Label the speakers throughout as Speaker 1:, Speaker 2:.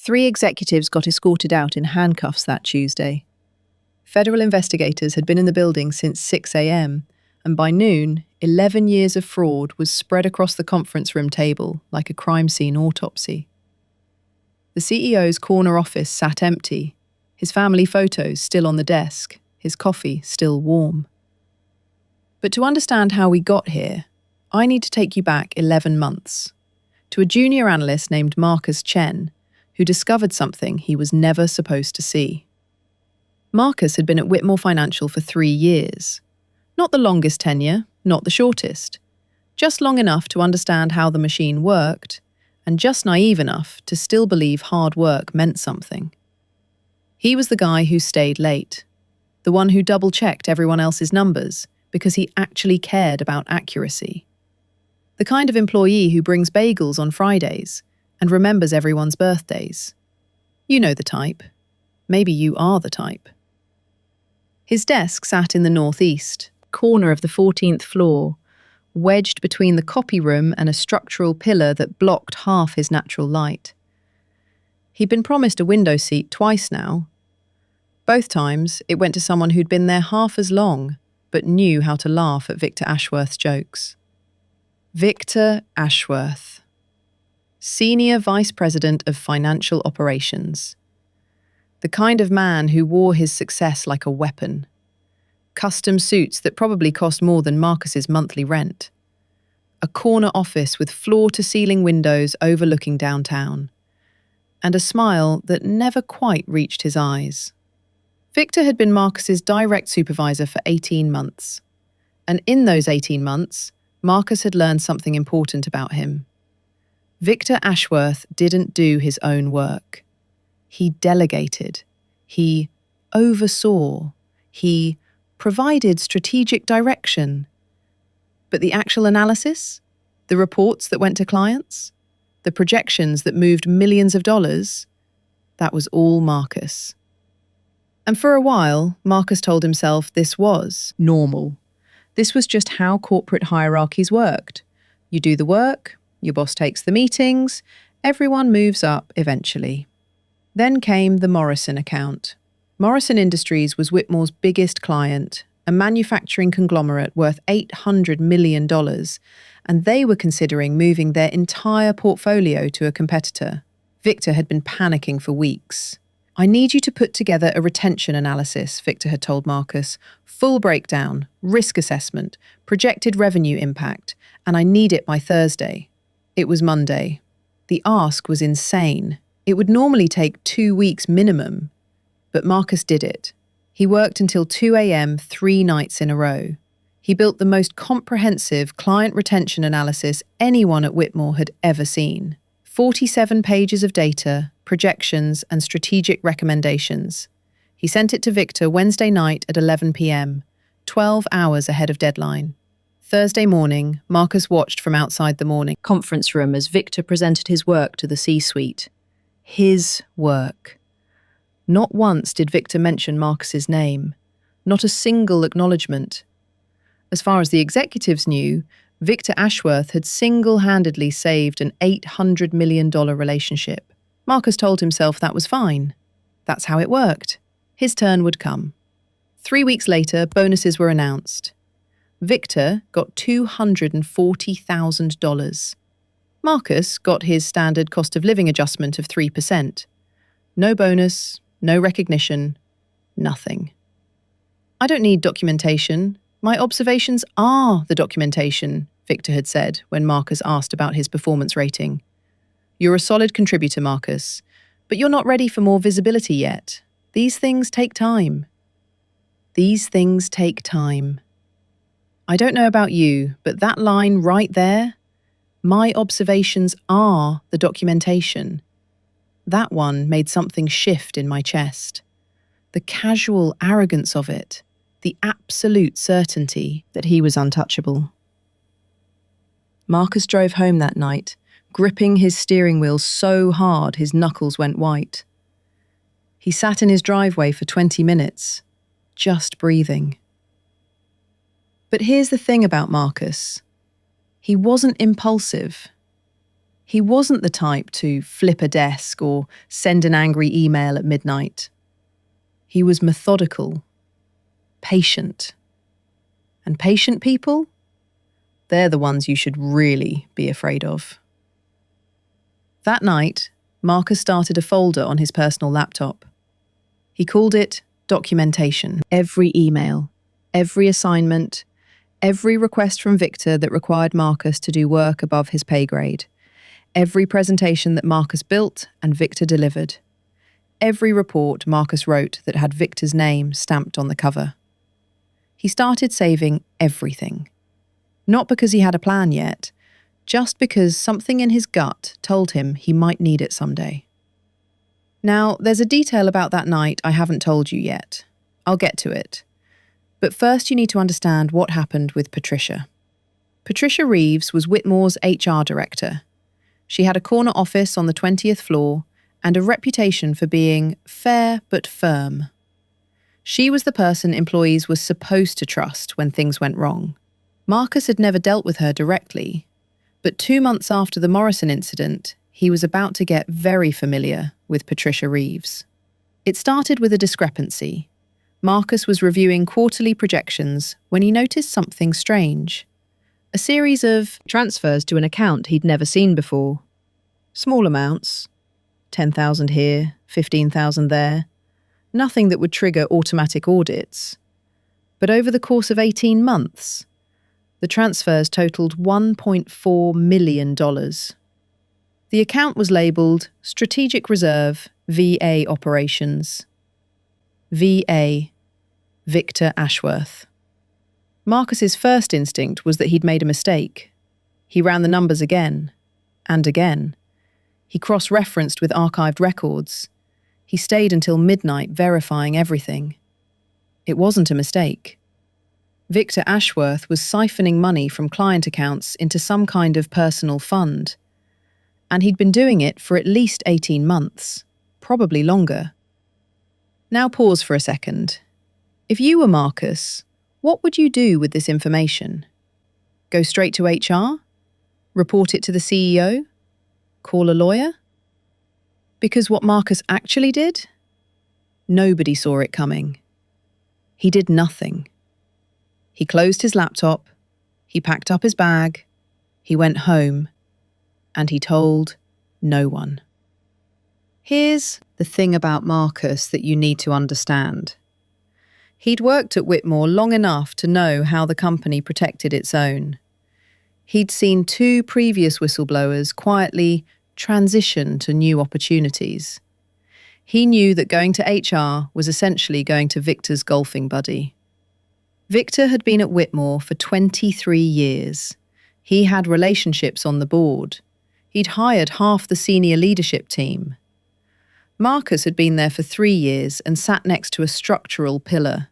Speaker 1: 3 executives got escorted out in handcuffs that Tuesday. Federal investigators had been in the building since 6 a.m., and by noon, 11 years of fraud was spread across the conference room table like a crime scene autopsy. The CEO's corner office sat empty, his family photos still on the desk, his coffee still warm. But to understand how we got here, I need to take you back 11 months, to a junior analyst named Marcus Chen, who discovered something he was never supposed to see. Marcus had been at Whitmore Financial for 3 years. Not the longest tenure, not the shortest. Just long enough to understand how the machine worked, and just naive enough to still believe hard work meant something. He was the guy who stayed late, the one who double-checked everyone else's numbers because he actually cared about accuracy. The kind of employee who brings bagels on Fridays and remembers everyone's birthdays. You know the type. Maybe you are the type. His desk sat in the northeast corner of the 14th floor, wedged between the copy room and a structural pillar that blocked half his natural light. He'd been promised a window seat twice now. Both times, it went to someone who'd been there half as long, but knew how to laugh at Victor Ashworth's jokes. Victor Ashworth, Senior Vice President of Financial Operations. The kind of man who wore his success like a weapon. Custom suits that probably cost more than Marcus's monthly rent. A corner office with floor-to-ceiling windows overlooking downtown. And a smile that never quite reached his eyes. Victor had been Marcus's direct supervisor for 18 months. And in those 18 months, Marcus had learned something important about him. Victor Ashworth didn't do his own work. He delegated. He oversaw. He provided strategic direction. But the actual analysis? The reports that went to clients? The projections that moved millions of dollars? That was all Marcus. And for a while, Marcus told himself this was normal. This was just how corporate hierarchies worked. You do the work, your boss takes the meetings, everyone moves up eventually. Then came the Morrison Account. Morrison Industries was Whitmore's biggest client, a manufacturing conglomerate worth $800 million, and they were considering moving their entire portfolio to a competitor. Victor had been panicking for weeks. "I need you to put together a retention analysis," Victor had told Marcus. "Full breakdown, risk assessment, projected revenue impact, and I need it by Thursday." It was Monday. The ask was insane. It would normally take 2 weeks minimum. But Marcus did it. He worked until 2 a.m. 3 nights in a row. He built the most comprehensive client retention analysis anyone at Whitmore had ever seen. 47 pages of data, projections, and strategic recommendations. He sent it to Victor Wednesday night at 11 p.m., 12 hours ahead of deadline. Thursday morning, Marcus watched from outside the morning conference room as Victor presented his work to the C-suite. His work. Not once did Victor mention Marcus's name. Not a single acknowledgement. As far as the executives knew, Victor Ashworth had single-handedly saved an $800 million relationship. Marcus told himself that was fine. That's how it worked. His turn would come. 3 weeks later, bonuses were announced. Victor got $240,000. Marcus got his standard cost of living adjustment of 3%. No bonus, no recognition, nothing. "I don't need documentation. My observations are the documentation," Victor had said when Marcus asked about his performance rating. "You're a solid contributor, Marcus, but you're not ready for more visibility yet. These things take time." These things take time. I don't know about you, but that line right there, "My observations are the documentation," that one made something shift in my chest. The casual arrogance of it, the absolute certainty that he was untouchable. Marcus drove home that night, gripping his steering wheel so hard his knuckles went white. He sat in his driveway for 20 minutes, just breathing. But here's the thing about Marcus. He wasn't impulsive. He wasn't the type to flip a desk or send an angry email at midnight. He was methodical, patient. And patient people? They're the ones you should really be afraid of. That night, Marcus started a folder on his personal laptop. He called it documentation. Every email, every assignment, every request from Victor that required Marcus to do work above his pay grade, every presentation that Marcus built and Victor delivered, every report Marcus wrote that had Victor's name stamped on the cover. He started saving everything. Not because he had a plan yet, just because something in his gut told him he might need it someday. Now, there's a detail about that night I haven't told you yet. I'll get to it. But first you need to understand what happened with Patricia. Patricia Reeves was Whitmore's HR director. She had a corner office on the 20th floor and a reputation for being fair but firm. She was the person employees were supposed to trust when things went wrong. Marcus had never dealt with her directly, but 2 months after the Morrison incident, he was about to get very familiar with Patricia Reeves. It started with a discrepancy. Marcus was reviewing quarterly projections when he noticed something strange. A series of transfers to an account he'd never seen before. Small amounts, 10,000 here, 15,000 there. Nothing that would trigger automatic audits. But over the course of 18 months, the transfers totaled $1.4 million. The account was labelled Strategic Reserve VA Operations. VA, Victor Ashworth. Marcus's first instinct was that he'd made a mistake. He ran the numbers again and again. He cross-referenced with archived records. He stayed until midnight verifying everything. It wasn't a mistake. Victor Ashworth was siphoning money from client accounts into some kind of personal fund. And he'd been doing it for at least 18 months, probably longer. Now pause for a second. If you were Marcus, what would you do with this information? Go straight to HR? Report it to the CEO? Call a lawyer? Because what Marcus actually did? Nobody saw it coming. He did nothing. He closed his laptop, he packed up his bag, he went home, and he told no one. Here's the thing about Marcus that you need to understand. He'd worked at Whitmore long enough to know how the company protected its own. He'd seen 2 previous whistleblowers quietly transition to new opportunities. He knew that going to HR was essentially going to Victor's golfing buddy. Victor had been at Whitmore for 23 years. He had relationships on the board. He'd hired half the senior leadership team. Marcus had been there for 3 years and sat next to a structural pillar.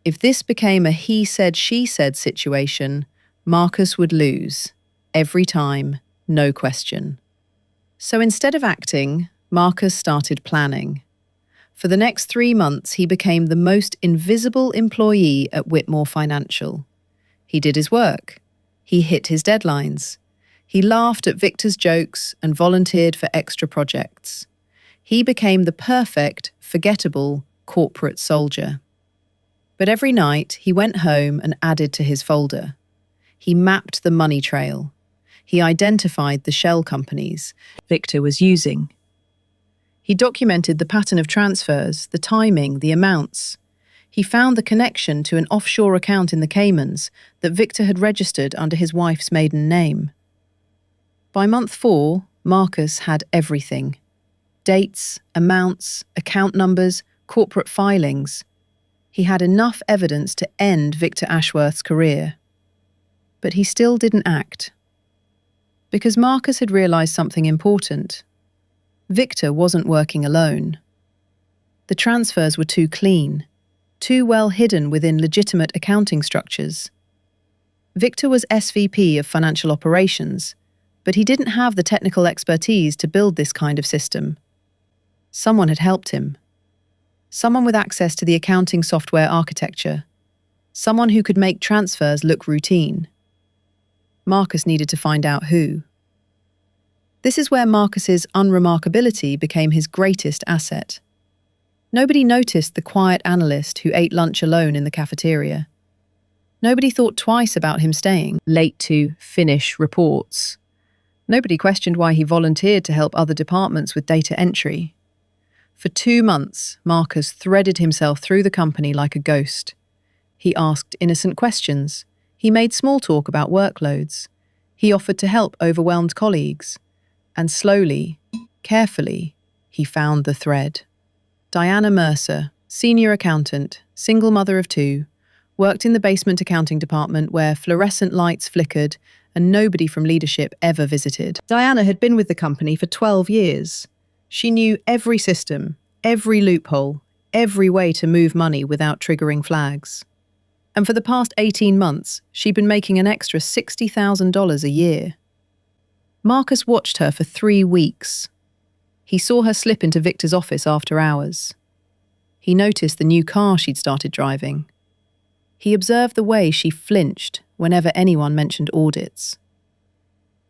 Speaker 1: If this became a he said, she said situation, Marcus would lose. Every time, no question. So instead of acting, Marcus started planning. For the next 3 months, he became the most invisible employee at Whitmore Financial. He did his work. He hit his deadlines. He laughed at Victor's jokes and volunteered for extra projects. He became the perfect, forgettable corporate soldier. But every night, he went home and added to his folder. He mapped the money trail. He identified the shell companies Victor was using. He documented the pattern of transfers, the timing, the amounts. He found the connection to an offshore account in the Caymans that Victor had registered under his wife's maiden name. By month 4, Marcus had everything. Dates, amounts, account numbers, corporate filings. He had enough evidence to end Victor Ashworth's career. But he still didn't act. Because Marcus had realised something important. Victor wasn't working alone. The transfers were too clean, too well hidden within legitimate accounting structures. Victor was SVP of Financial Operations, but he didn't have the technical expertise to build this kind of system. Someone had helped him. Someone with access to the accounting software architecture. Someone who could make transfers look routine. Marcus needed to find out who. This is where Marcus's unremarkability became his greatest asset. Nobody noticed the quiet analyst who ate lunch alone in the cafeteria. Nobody thought twice about him staying late to finish reports. Nobody questioned why he volunteered to help other departments with data entry. For 2 months, Marcus threaded himself through the company like a ghost. He asked innocent questions. He made small talk about workloads. He offered to help overwhelmed colleagues. And slowly, carefully, he found the thread. Diana Mercer, senior accountant, single mother of 2, worked in the basement accounting department where fluorescent lights flickered and nobody from leadership ever visited. Diana had been with the company for 12 years. She knew every system, every loophole, every way to move money without triggering flags. And for the past 18 months, she'd been making an extra $60,000 a year. Marcus watched her for 3 weeks. He saw her slip into Victor's office after hours. He noticed the new car she'd started driving. He observed the way she flinched whenever anyone mentioned audits.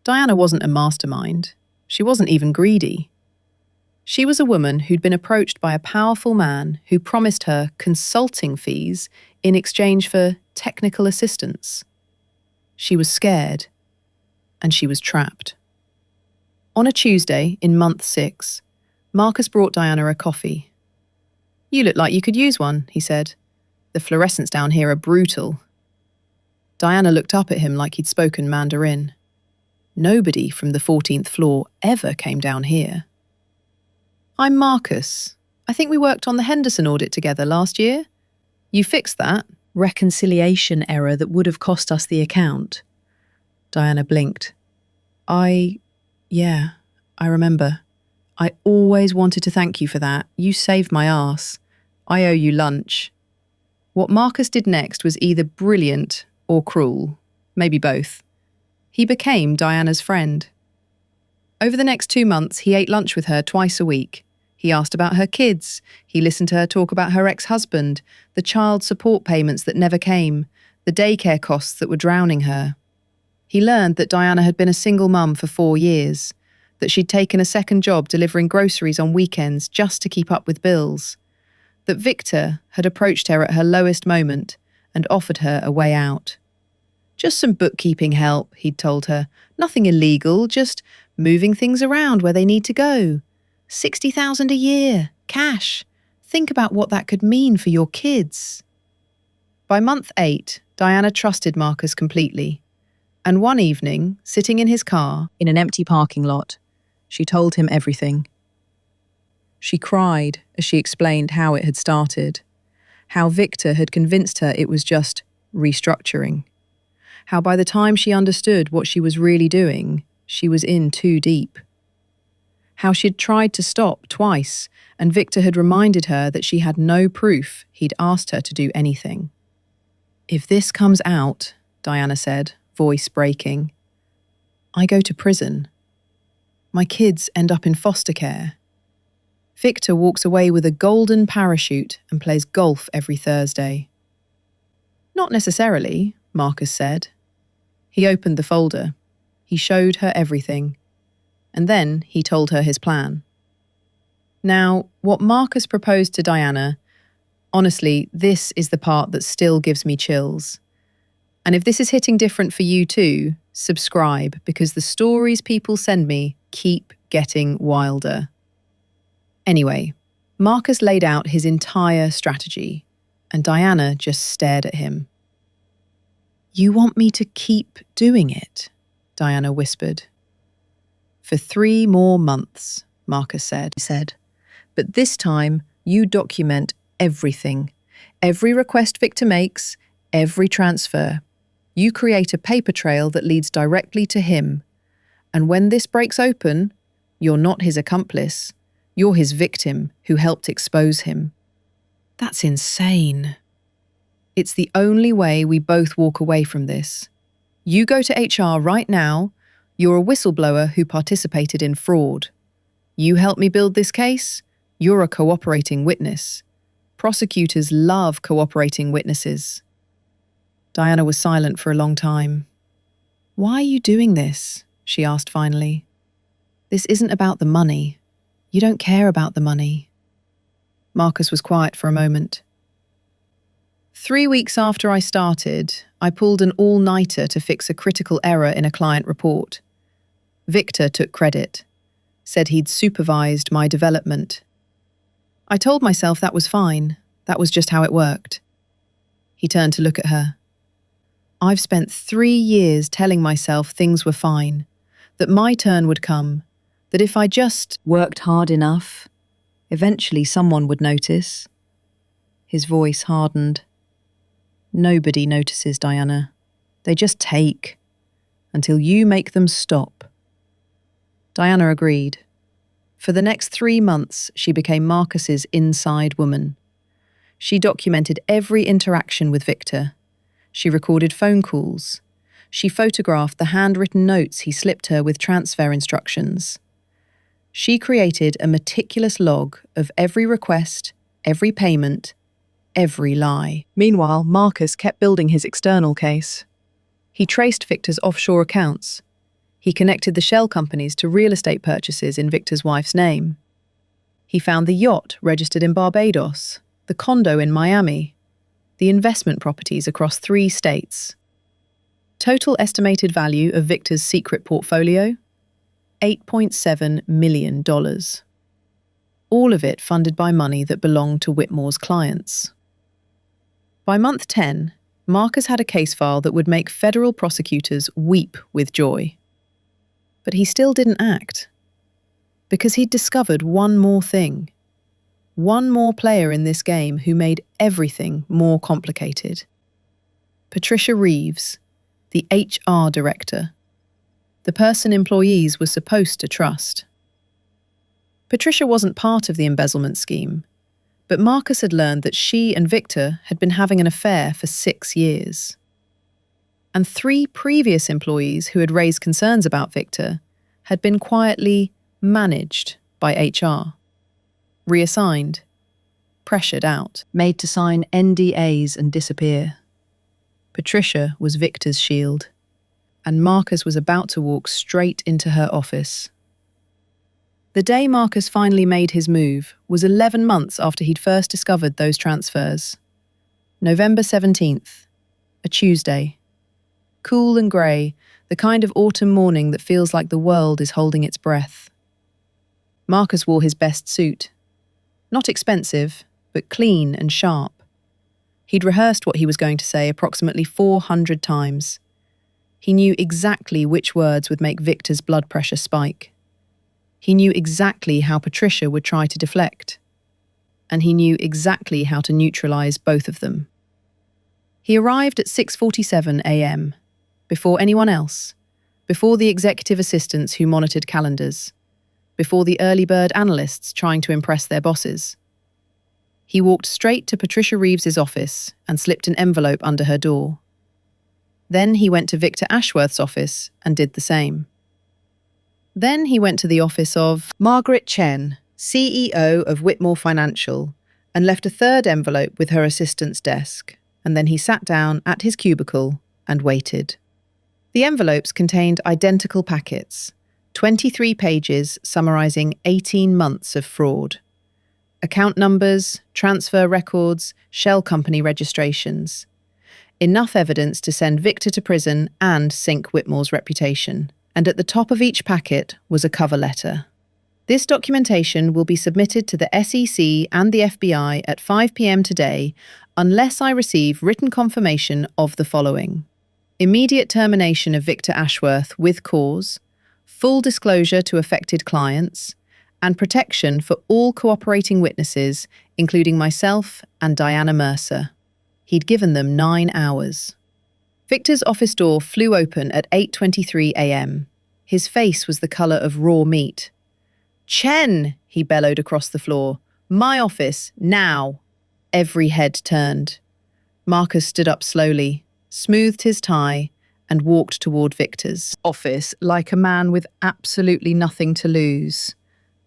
Speaker 1: Diana wasn't a mastermind. She wasn't even greedy. She was a woman who'd been approached by a powerful man who promised her consulting fees in exchange for technical assistance. She was scared, and she was trapped. On a Tuesday in month 6, Marcus brought Diana a coffee. "You look like you could use one," he said. "The fluorescents down here are brutal." Diana looked up at him like he'd spoken Mandarin. Nobody from the 14th floor ever came down here. "I'm Marcus. I think we worked on the Henderson audit together last year. You fixed that reconciliation error that would have cost us the account." Diana blinked. Yeah, I remember. I always wanted to thank you for that. You saved my arse. I owe you lunch." What Marcus did next was either brilliant or cruel, maybe both. He became Diana's friend. Over the next 2 months, he ate lunch with her twice a week. He asked about her kids. He listened to her talk about her ex-husband, the child support payments that never came, the daycare costs that were drowning her. He learned that Diana had been a single mum for 4 years, that she'd taken a second job delivering groceries on weekends just to keep up with bills, that Victor had approached her at her lowest moment and offered her a way out. Just some bookkeeping help, he'd told her. Nothing illegal, just moving things around where they need to go. $60,000 a year, cash. Think about what that could mean for your kids. By month 8, Diana trusted Marcus completely. And one evening, sitting in his car in an empty parking lot, she told him everything. She cried as she explained how it had started, how Victor had convinced her it was just restructuring, how by the time she understood what she was really doing, she was in too deep, how she'd tried to stop twice and Victor had reminded her that she had no proof he'd asked her to do anything. "If this comes out," Diana said, voice breaking, "I go to prison. My kids end up in foster care. Victor walks away with a golden parachute and plays golf every Thursday." "Not necessarily," Marcus said. He opened the folder. He showed her everything. And then he told her his plan. Now, what Marcus proposed to Diana, honestly, this is the part that still gives me chills. And if this is hitting different for you too, subscribe, because the stories people send me keep getting wilder. Anyway, Marcus laid out his entire strategy, and Diana just stared at him. "You want me to keep doing it?" Diana whispered. "For 3 more months," Marcus said. "But this time, you document everything. Every request Victor makes, every transfer. You create a paper trail that leads directly to him. And when this breaks open, you're not his accomplice. You're his victim who helped expose him." That's insane. "It's the only way we both walk away from this. You go to HR right now. You're a whistleblower who participated in fraud. You help me build this case. You're a cooperating witness. Prosecutors love cooperating witnesses." Diana was silent for a long time. "Why are you doing this?" she asked finally. This isn't about the money. You don't care about the money. Marcus was quiet for a moment. 3 weeks after I started, I pulled an all-nighter to fix a critical error in a client report. Victor took credit, said he'd supervised my development. I told myself that was fine, that was just how it worked. He turned to look at her. I've spent 3 years telling myself things were fine, that my turn would come, that if I just worked hard enough, eventually someone would notice. His voice hardened. Nobody notices, Diana. They just take, until you make them stop. Diana agreed. For the next 3 months, she became Marcus's inside woman. She documented every interaction with Victor. She recorded phone calls. She photographed the handwritten notes he slipped her with transfer instructions. She created a meticulous log of every request, every payment, every lie. Meanwhile, Marcus kept building his external case. He traced Victor's offshore accounts. He connected the shell companies to real estate purchases in Victor's wife's name. He found the yacht registered in Barbados, the condo in Miami, the investment properties across 3 states. Total estimated value of Victor's secret portfolio? $8.7 million. All of it funded by money that belonged to Whitmore's clients. By month 10, Marcus had a case file that would make federal prosecutors weep with joy. But he still didn't act. Because he'd discovered one more thing. One more player in this game who made everything more complicated. Patricia Reeves, the HR director. The person employees were supposed to trust. Patricia wasn't part of the embezzlement scheme, but Marcus had learned that she and Victor had been having an affair for 6 years. And 3 previous employees who had raised concerns about Victor had been quietly managed by HR. Reassigned, pressured out, made to sign NDAs and disappear. Patricia was Victor's shield, and Marcus was about to walk straight into her office. The day Marcus finally made his move was 11 months after he'd first discovered those transfers. November 17th, a Tuesday. Cool and grey, the kind of autumn morning that feels like the world is holding its breath. Marcus wore his best suit. Not expensive, but clean and sharp. He'd rehearsed what he was going to say approximately 400 times. He knew exactly which words would make Victor's blood pressure spike. He knew exactly how Patricia would try to deflect. And he knew exactly how to neutralize both of them. He arrived at 6:47 a.m., before anyone else, before the executive assistants who monitored calendars, before the early bird analysts trying to impress their bosses. He walked straight to Patricia Reeves's office and slipped an envelope under her door. Then he went to Victor Ashworth's office and did the same. Then he went to the office of Margaret Chen, CEO of Whitmore Financial, and left a third envelope with her assistant's desk, and then he sat down at his cubicle and waited. The envelopes contained identical packets, 23 pages summarizing 18 months of fraud. Account numbers, transfer records, shell company registrations. Enough evidence to send Victor to prison and sink Whitmore's reputation. And at the top of each packet was a cover letter. This documentation will be submitted to the SEC and the FBI at 5 p.m. today unless I receive written confirmation of the following. Immediate termination of Victor Ashworth with cause, full disclosure to affected clients, and protection for all cooperating witnesses, including myself and Diana Mercer. He'd given them 9 hours. Victor's office door flew open at 8:23 a.m. His face was the colour of raw meat. "Chen!" he bellowed across the floor. "My office, now!" Every head turned. Marcus stood up slowly, smoothed his tie, and walked toward Victor's office like a man with absolutely nothing to lose,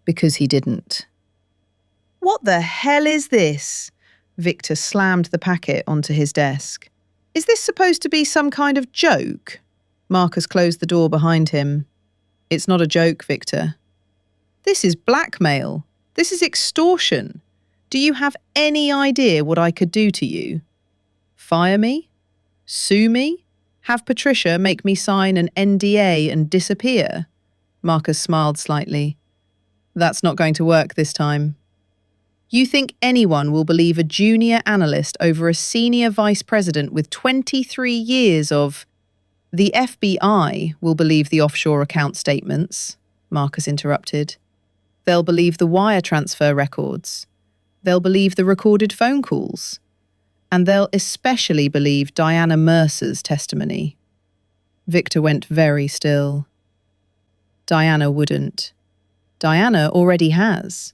Speaker 1: because he didn't. "What the hell is this?" Victor slammed the packet onto his desk. "Is this supposed to be some kind of joke?" Marcus closed the door behind him. "It's not a joke, Victor. This is blackmail. This is extortion. Do you have any idea what I could do to you? Fire me? Sue me? Have Patricia make me sign an NDA and disappear? Marcus smiled slightly. That's not going to work this time. You think anyone will believe a junior analyst over a senior vice president with 23 years of... The FBI will believe the offshore account statements, Marcus interrupted. They'll believe the wire transfer records. They'll believe the recorded phone calls. And they'll especially believe Diana Mercer's testimony. Victor went very still. Diana wouldn't. Diana already has.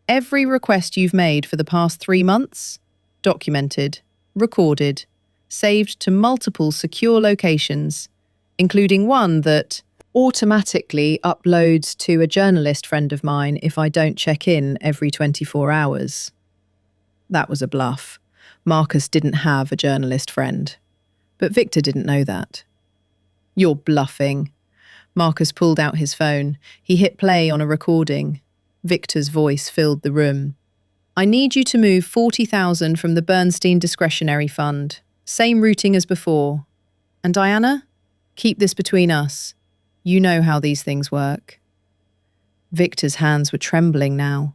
Speaker 1: Every request you've made for the past 3 months, documented, recorded, saved to multiple secure locations, including one that automatically uploads to a journalist friend of mine if I don't check in every 24 hours. That was a bluff. Marcus didn't have a journalist friend. But Victor didn't know that. You're bluffing. Marcus pulled out his phone. He hit play on a recording. Victor's voice filled the room. I need you to move 40,000 from the Bernstein discretionary fund. Same routing as before. And Diana, keep this between us. You know how these things work. Victor's hands were trembling now.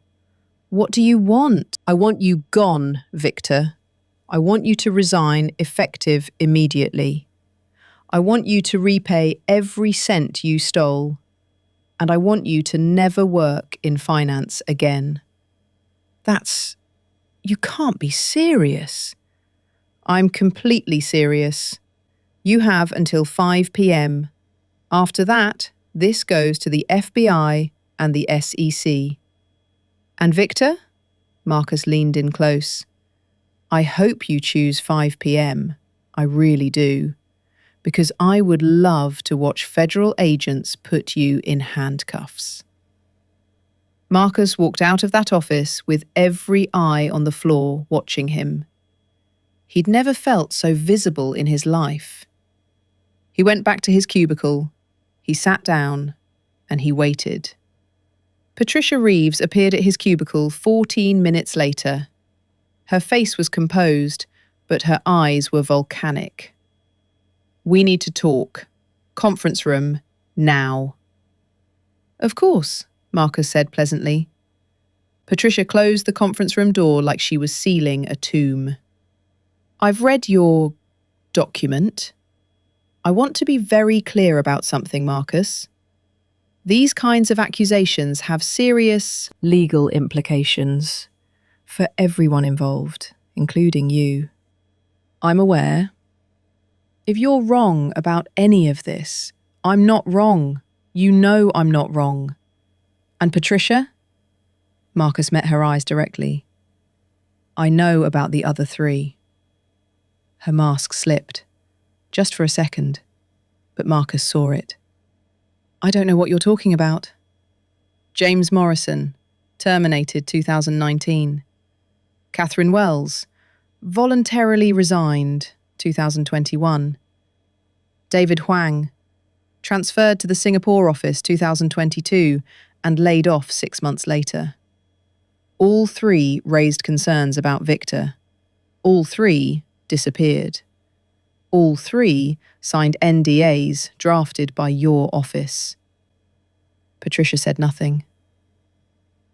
Speaker 1: What do you want? I want you gone, Victor. I want you to resign effective immediately. I want you to repay every cent you stole. And I want you to never work in finance again. You can't be serious. I'm completely serious. You have until 5 p.m. After that, this goes to the FBI and the SEC. And Victor? Marcus leaned in close. I hope you choose 5 p.m. I really do. Because I would love to watch federal agents put you in handcuffs. Marcus walked out of that office with every eye on the floor watching him. He'd never felt so visible in his life. He went back to his cubicle, he sat down, and he waited. Patricia Reeves appeared at his cubicle 14 minutes later. Her face was composed, but her eyes were volcanic. We need to talk. Conference room, now. Of course, Marcus said pleasantly. Patricia closed the conference room door like she was sealing a tomb. I've read your document. I want to be very clear about something, Marcus. These kinds of accusations have serious legal implications for everyone involved, including you. I'm aware. If you're wrong about any of this, I'm not wrong. You know I'm not wrong. And Patricia? Marcus met her eyes directly. I know about the other 3. Her mask slipped, just for a second, but Marcus saw it. I don't know what you're talking about. James Morrison, terminated 2019. Catherine Wells, voluntarily resigned 2021. David Huang, transferred to the Singapore office 2022 and laid off 6 months later. All 3 raised concerns about Victor. All 3 disappeared. All 3 signed NDAs drafted by your office. Patricia said nothing.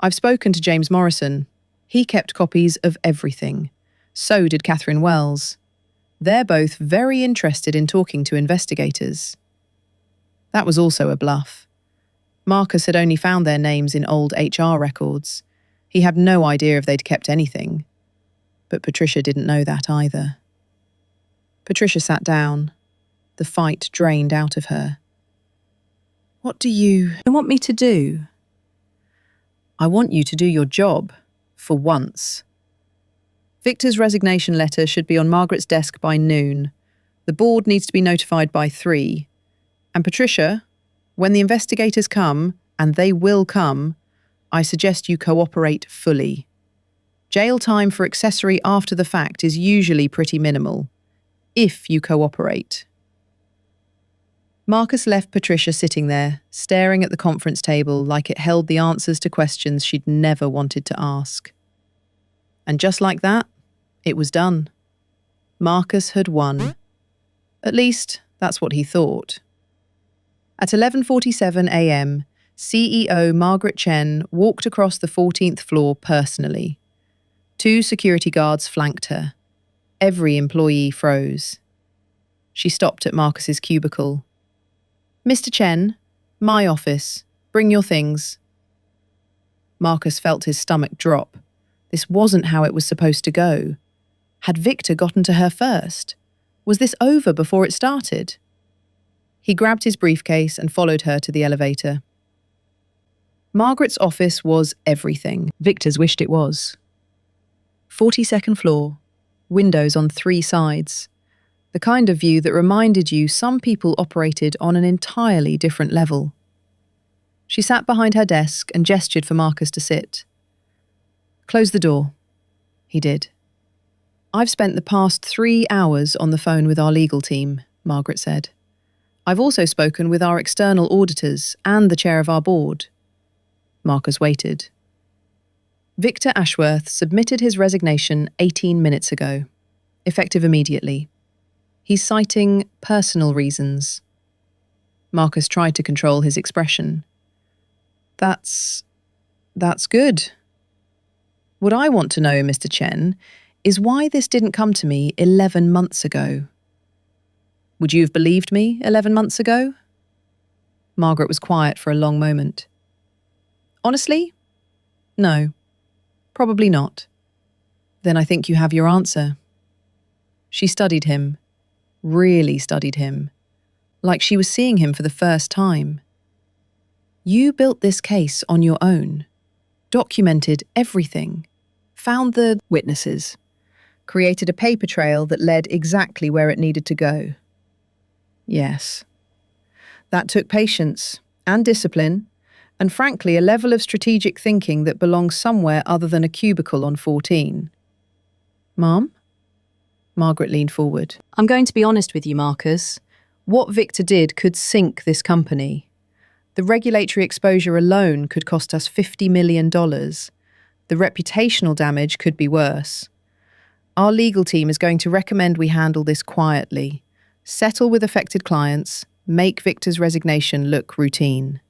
Speaker 1: I've spoken to James Morrison. He kept copies of everything. So did Catherine Wells. They're both very interested in talking to investigators. That was also a bluff. Marcus had only found their names in old HR records. He had no idea if they'd kept anything. But Patricia didn't know that either. Patricia sat down. The fight drained out of her. What do you want me to do? I want you to do your job, for once. Victor's resignation letter should be on Margaret's desk by noon. The board needs to be notified by 3. And Patricia, when the investigators come, and they will come, I suggest you cooperate fully. Jail time for accessory after the fact is usually pretty minimal, if you cooperate. Marcus left Patricia sitting there, staring at the conference table like it held the answers to questions she'd never wanted to ask. And just like that, it was done. Marcus had won. At least, that's what he thought. At 11:47 a.m., CEO Margaret Chen walked across the 14th floor personally. 2 security guards flanked her. Every employee froze. She stopped at Marcus's cubicle. "Mr. Chen, my office. Bring your things." Marcus felt his stomach drop. This wasn't how it was supposed to go. Had Victor gotten to her first? Was this over before it started? He grabbed his briefcase and followed her to the elevator. Margaret's office was everything Victor's wished it was. 42nd floor, windows on 3 sides. The kind of view that reminded you some people operated on an entirely different level. She sat behind her desk and gestured for Marcus to sit. "Close the door." He did. "I've spent the past 3 hours on the phone with our legal team," Margaret said. "I've also spoken with our external auditors and the chair of our board." Marcus waited. Victor Ashworth submitted his resignation 18 minutes ago, effective immediately. He's citing personal reasons. Marcus tried to control his expression. That's good. What I want to know, Mr. Chen, is why this didn't come to me 11 months ago. Would you have believed me 11 months ago? Margaret was quiet for a long moment. Honestly? No. Probably not. Then I think you have your answer. She studied him. Really studied him, like she was seeing him for the first time. You built this case on your own, documented everything, found the witnesses, created a paper trail that led exactly where it needed to go. Yes. That took patience and discipline, and frankly a level of strategic thinking that belongs somewhere other than a cubicle on 14. Mom? Margaret leaned forward. "I'm going to be honest with you, Marcus. What Victor did could sink this company. The regulatory exposure alone could cost us $50 million. The reputational damage could be worse. Our legal team is going to recommend we handle this quietly, settle with affected clients, make Victor's resignation look routine."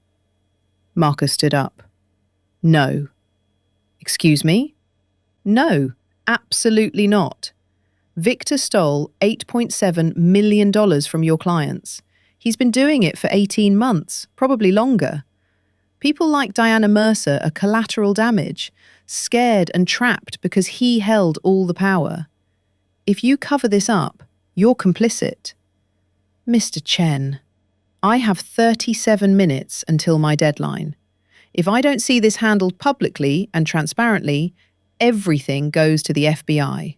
Speaker 1: Marcus stood up. "No." "Excuse me?" "No, absolutely not. Victor stole $8.7 million from your clients. He's been doing it for 18 months, probably longer. People like Diana Mercer are collateral damage, scared and trapped because he held all the power. If you cover this up, you're complicit. Mr. Chen, I have 37 minutes until my deadline. If I don't see this handled publicly and transparently, everything goes to the FBI.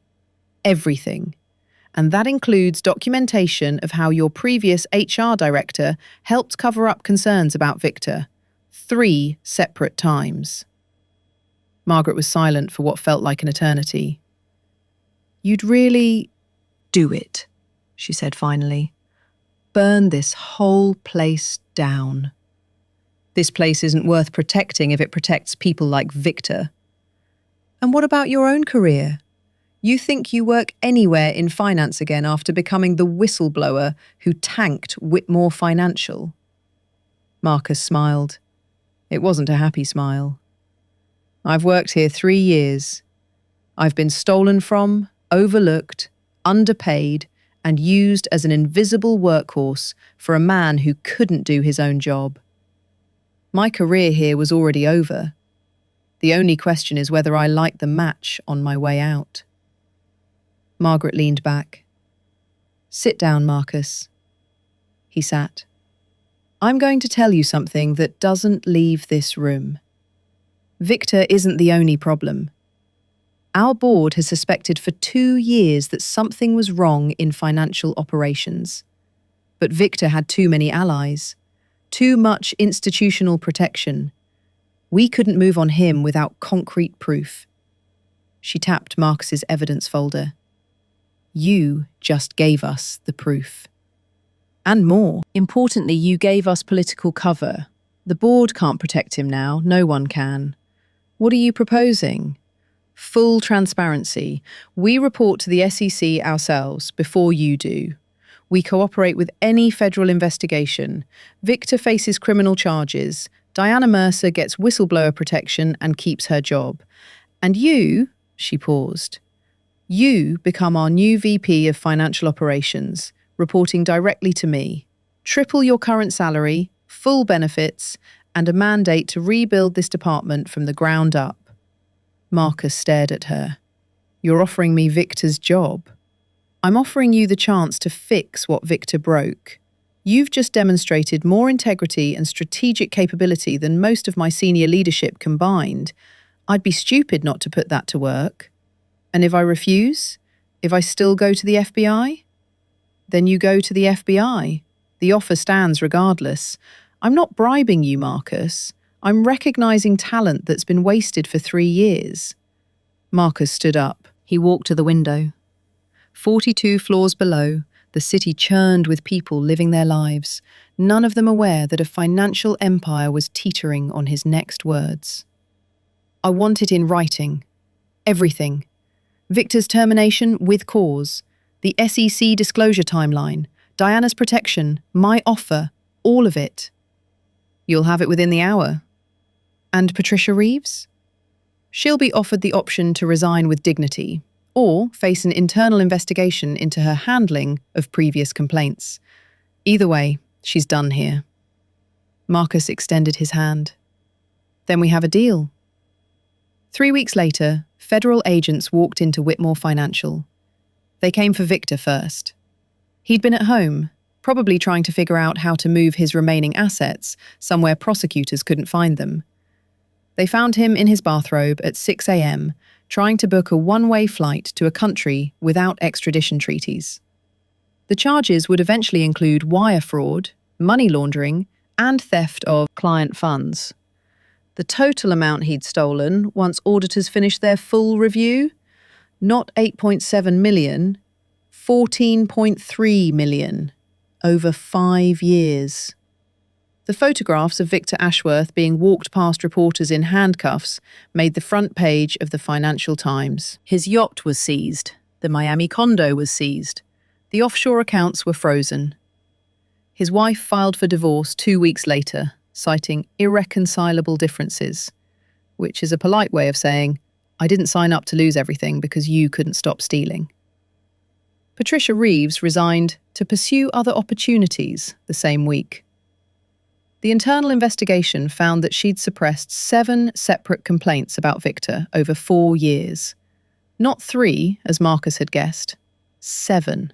Speaker 1: Everything. And that includes documentation of how your previous HR director helped cover up concerns about Victor 3 separate times. Margaret was silent for what felt like an eternity. "You'd really do it," she said finally. "Burn this whole place down. This place isn't worth protecting if it protects people like Victor. And what about your own career? You think you work anywhere in finance again after becoming the whistleblower who tanked Whitmore Financial?" Marcus smiled. It wasn't a happy smile. "I've worked here 3 years. I've been stolen from, overlooked, underpaid, and used as an invisible workhorse for a man who couldn't do his own job. My career here was already over. The only question is whether I like the match on my way out." Margaret leaned back. "Sit down, Marcus." He sat. "I'm going to tell you something that doesn't leave this room. Victor isn't the only problem. Our board has suspected for 2 years that something was wrong in financial operations. But Victor had too many allies, too much institutional protection. We couldn't move on him without concrete proof." She tapped Marcus's evidence folder. "You just gave us the proof." And more. Importantly, you gave us political cover. The board can't protect him now. No one can. What are you proposing? Full transparency. We report to the SEC ourselves before you do. We cooperate with any federal investigation. Victor faces criminal charges. Diana Mercer gets whistleblower protection and keeps her job. And you, she paused, you become our new VP of Financial Operations, reporting directly to me. Triple your current salary, full benefits, and a mandate to rebuild this department from the ground up. Marcus stared at her. You're offering me Victor's job. I'm offering you the chance to fix what Victor broke. You've just demonstrated more integrity and strategic capability than most of my senior leadership combined. I'd be stupid not to put that to work. And if I refuse? If I still go to the FBI? Then you go to the FBI. The offer stands regardless. I'm not bribing you, Marcus. I'm recognizing talent that's been wasted for 3 years. Marcus stood up. He walked to the window. 42 floors below, the city churned with people living their lives, none of them aware that a financial empire was teetering on his next words. I want it in writing. Everything. Victor's termination with cause, the SEC disclosure timeline, Diana's protection, my offer, all of it. You'll have it within the hour. And Patricia Reeves? She'll be offered the option to resign with dignity, or face an internal investigation into her handling of previous complaints. Either way, she's done here. Marcus extended his hand. Then we have a deal. 3 weeks later, federal agents walked into Whitmore Financial. They came for Victor first. He'd been at home, probably trying to figure out how to move his remaining assets somewhere prosecutors couldn't find them. They found him in his bathrobe at 6 a.m., trying to book a one-way flight to a country without extradition treaties. The charges would eventually include wire fraud, money laundering, and theft of client funds. The total amount he'd stolen, once auditors finished their full review, not 8.7 million, 14.3 million, over 5 years. The photographs of Victor Ashworth being walked past reporters in handcuffs made the front page of the Financial Times. His yacht was seized. The Miami condo was seized. The offshore accounts were frozen. His wife filed for divorce 2 weeks later, citing irreconcilable differences, which is a polite way of saying, I didn't sign up to lose everything because you couldn't stop stealing. Patricia Reeves resigned to pursue other opportunities the same week. The internal investigation found that she'd suppressed 7 separate complaints about Victor over 4 years. Not 3, as Marcus had guessed. 7.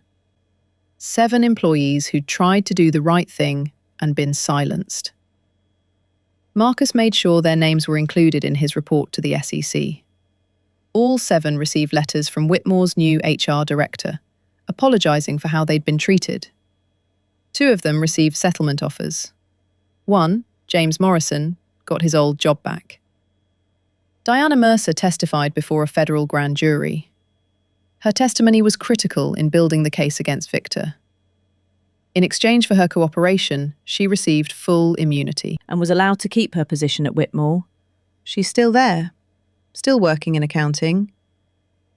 Speaker 1: 7 employees who'd tried to do the right thing and been silenced. Marcus made sure their names were included in his report to the SEC. All 7 received letters from Whitmore's new HR director, apologising for how they'd been treated. 2 of them received settlement offers. One, James Morrison, got his old job back. Diana Mercer testified before a federal grand jury. Her testimony was critical in building the case against Victor. In exchange for her cooperation, she received full immunity and was allowed to keep her position at Whitmore. She's still there, still working in accounting.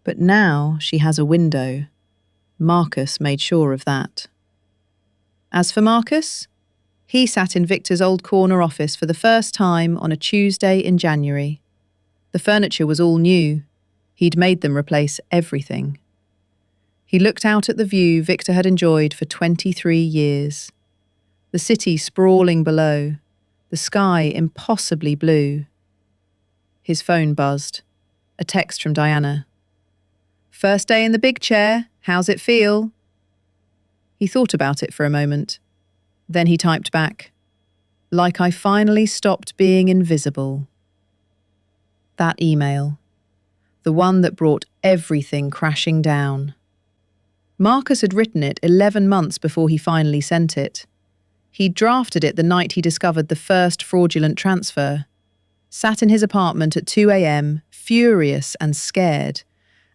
Speaker 1: But now she has a window. Marcus made sure of that. As for Marcus, he sat in Victor's old corner office for the first time on a Tuesday in January. The furniture was all new. He'd made them replace everything. He looked out at the view Victor had enjoyed for 23 years. The city sprawling below, the sky impossibly blue. His phone buzzed. A text from Diana. First day in the big chair. How's it feel? He thought about it for a moment. Then he typed back, like I finally stopped being invisible. That email. The one that brought everything crashing down. Marcus had written it 11 months before he finally sent it. He'd drafted it the night he discovered the first fraudulent transfer. Sat in his apartment at 2 a.m., furious and scared,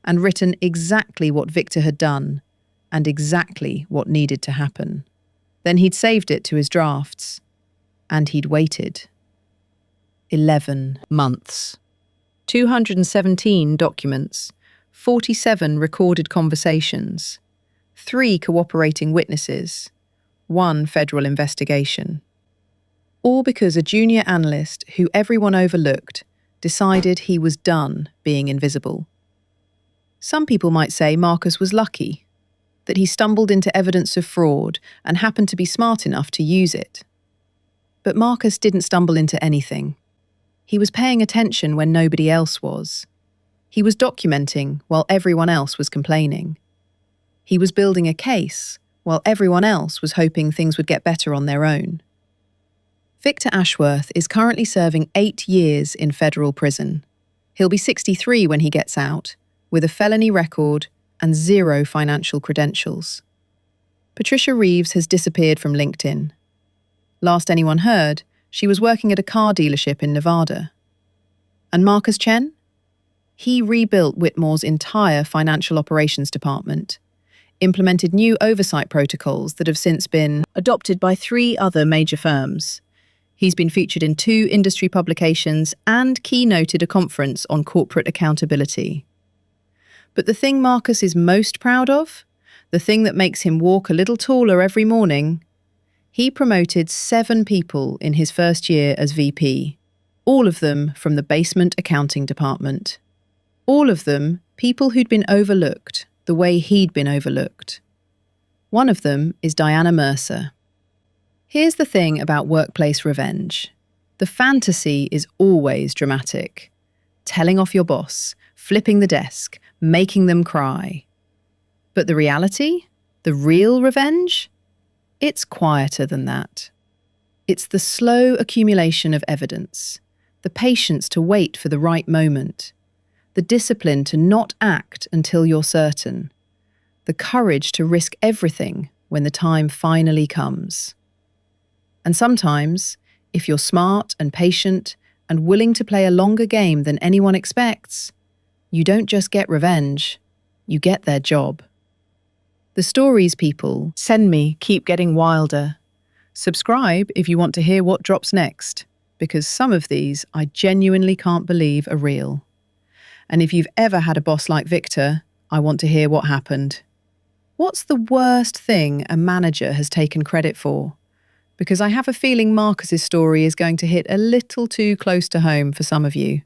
Speaker 1: and written exactly what Victor had done, and exactly what needed to happen. Then he'd saved it to his drafts. And he'd waited. 11 months. 217 documents. 47 recorded conversations. 3 cooperating witnesses. 1 federal investigation. All because a junior analyst who everyone overlooked decided he was done being invisible. Some people might say Marcus was lucky, that he stumbled into evidence of fraud and happened to be smart enough to use it. But Marcus didn't stumble into anything. He was paying attention when nobody else was. He was documenting while everyone else was complaining. He was building a case while everyone else was hoping things would get better on their own. Victor Ashworth is currently serving 8 years in federal prison. He'll be 63 when he gets out, with a felony record and 0 financial credentials. Patricia Reeves has disappeared from LinkedIn. Last anyone heard, she was working at a car dealership in Nevada. And Marcus Chen? He rebuilt Whitmore's entire financial operations department, implemented new oversight protocols that have since been adopted by 3 other major firms. He's been featured in 2 industry publications and keynoted a conference on corporate accountability. But the thing Marcus is most proud of, the thing that makes him walk a little taller every morning, he promoted 7 people in his first year as VP, all of them from the basement accounting department. All of them people who'd been overlooked the way he'd been overlooked. One of them is Diana Mercer. Here's the thing about workplace revenge. The fantasy is always dramatic. Telling off your boss, flipping the desk, making them cry. But the reality? The real revenge? It's quieter than that. It's the slow accumulation of evidence, the patience to wait for the right moment, the discipline to not act until you're certain, the courage to risk everything when the time finally comes. And sometimes, if you're smart and patient and willing to play a longer game than anyone expects, you don't just get revenge, you get their job. The stories people send me keep getting wilder. Subscribe if you want to hear what drops next, because some of these I genuinely can't believe are real. And if you've ever had a boss like Victor, I want to hear what happened. What's the worst thing a manager has taken credit for? Because I have a feeling Marcus's story is going to hit a little too close to home for some of you.